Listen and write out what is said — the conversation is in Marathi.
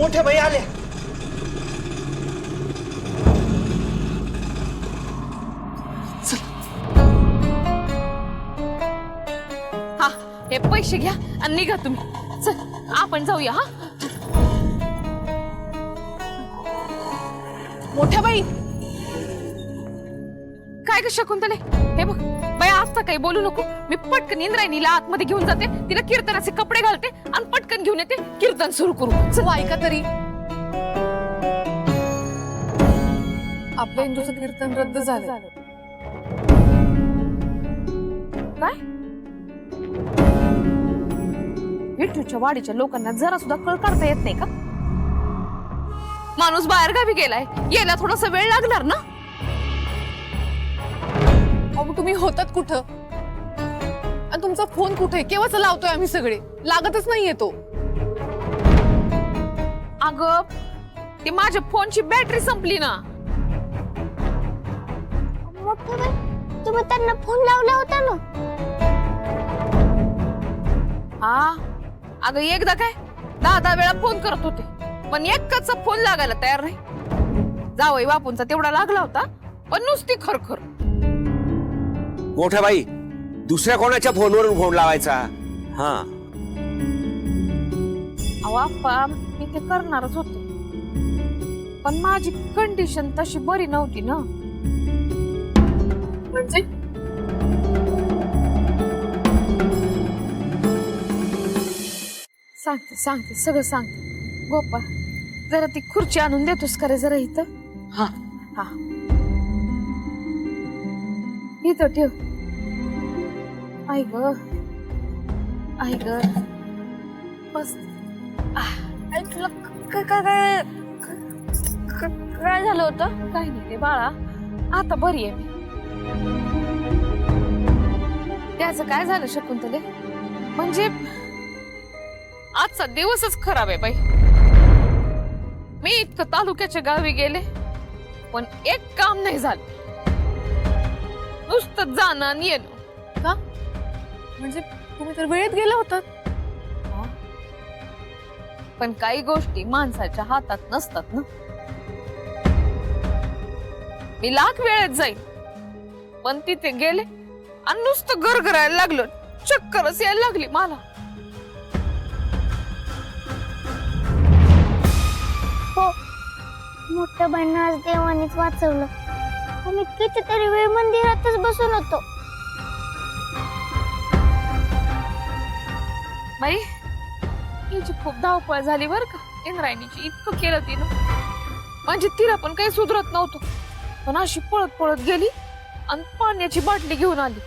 मोठ्या बाई आल्या. हा हे पैसे घ्या आणि निघा तुम्ही. चल आपण जाऊया. हा मोठ्या बाई. काय ग शकुंतले, हे बघ बाई आता काही बोलू नको. मी पटकन इंद्रायणीला आतमध्ये घेऊन जाते, तिला कीर्तनाचे कपडे घालते आणि पटकन घेऊन येते. कीर्तन सुरू करू. चल ऐका तरी. आपल्या इंदूचं कीर्तन रद्द झालं. काय? विठूच्या वाडीच्या लोकांना जरा सुद्धा कळ काढता येत नाही का? माणूस बाहेर गावी गेलाय, यायला थोडासा वेळ लागणार ना. अहो तुम्ही होतात कुठं? आणि तुमचा फोन कुठे? केव्हाच लावतोय आम्ही सगळे, लागतच नाहीये तो. अगं ती माझ्या फोनची बॅटरी संपली ना. तुम्ही त्यांना फोन लावला होता ना. हा अगं एकदा काय 10 वेळा फोन करत होते, पण एकच फोन लागायला तयार नाही. जावई बापूंचा तेवढा लागला होता, पण नुसती खरखर. मोठ्या बाई, दुसऱ्या कोणाच्या फोनवरून फोन लावायचा? हा अहो आप्पा मी ते करणारच होते, पण माझी कंडिशन तशी बरी नव्हती ना. म्हणजे सांगते सांगते सगळं सांगते. गोपाळ जरा ती खुर्ची आणून देतोस का रे जरा इथं? हा हा इथं ठेव. आई ग आई ग बस. तुला काय झालं होतं? काही नाही रे बाळा, आता बरी आहे मी. त्याचं काय झालं शकुंतले, म्हणजे आजचा दिवसच खराब आहे बाई. मी इतकं तालुक्याच्या गावी गेले, पण एक काम नाही झालं. नुसतं जाणं आणि येणं. का? म्हणजे तुम्ही तर वेळेत गेला होतात. पण काही गोष्टी माणसाच्या हातात नसतात ना. मी लाख वेळेत जाईल, पण तिथे गेले आणि नुसतं गरगरायला लागलं, चक्करच यायला लागली मला. हो, मोठ्या बहिणी आज देवानीच वाचवलं. आम्ही कितीतरी वेळ मंदिरातच बसून होतो. बाई हिची खूप धावपळ झाली बर का इंद्रायणीची. इतकं केलं तिनं, म्हणजे तिला पण काही सुधरत नव्हतं. पण अशी पळत पळत गेली आणि पाण्याची बाटली घेऊन आली.